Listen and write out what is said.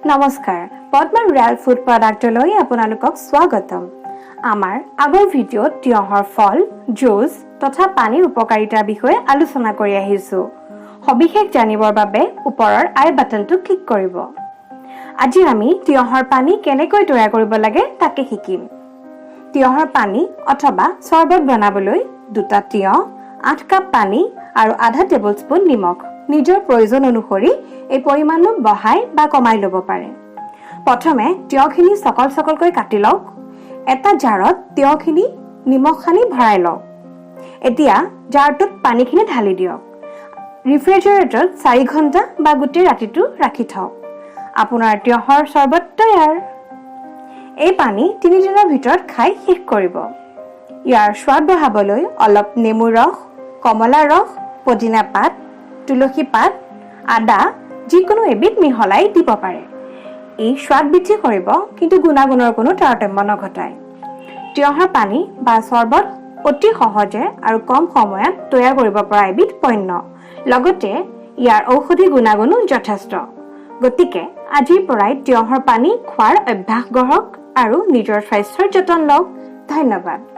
নমস্কাৰ Padma rural food প্ৰডাক্টলৈ আপোনালোকক স্বাগতম আমাৰ আগৰ ভিডিঅ'ত তিয়হৰ ফল জুচ তথা পানীৰ উপকাৰিতাৰ বিষয়ে আলোচনা কৰি আহিছো সবিশেষ জানিবৰ বাবে ওপৰৰ আই বাটনটো ক্লিক কৰিব আজি আমি তিয়হৰ পানী কেনেকৈ তৈয়াৰ কৰিব লাগে তাকে শিকিম তিয়হৰ পানী অথবা চৰবত বনাবলৈ দুটা তিয়হ 8 কাপ পানী আৰু আধা টেবুলস্পুন নিমখ নিজৰ প্ৰয়োজন অনুসৰি এই পৰিমাণটো বঢ়াই বা কমাই ল'ব পাৰে প্ৰথমে তিয়হখিনি সকলকৈ কাটি লওক এটা জাৰত তিয়হখিনি নিমখ সানি ভৰাই লওক এতিয়া জাৰটোত পানীখিনি ঢালি দিয়ক ৰেফ্ৰিজাৰেটৰত 4 ঘণ্টা বা গোটেই ৰাতিটো ৰাখি থওক আপোনাৰ তিয়হৰ চৰবত তৈয়াৰ এই পানী 3 দিনৰ ভিতৰত খাই শেষ কৰিব ইয়াৰ স্বাদ বঢ়াবলৈ অলপ নেমু ৰস কমলা ৰস পদিনা পাত তুলসী পাত আদা যিকোনো এবিধ মিহলাই দিব পাৰে এই স্বাদ বৃদ্ধি কৰিব কিন্তু গুণাগুণৰ কোনো তাৰতম্য নঘটায় তিয়হৰ পানী বা চৰবত অতি সহজে আৰু কম সময়ত তৈয়াৰ কৰিব পৰা এবিধ পণ্য লগতে ইয়াৰ ঔষধি গুণাগুণো যথেষ্ট গতিকে আজিৰ পৰাই তিয়হৰ পানী খোৱাৰ অভ্যাস গঢ়ক আৰু নিজৰ স্বাস্থ্যৰ যতন লওক ধন্যবাদ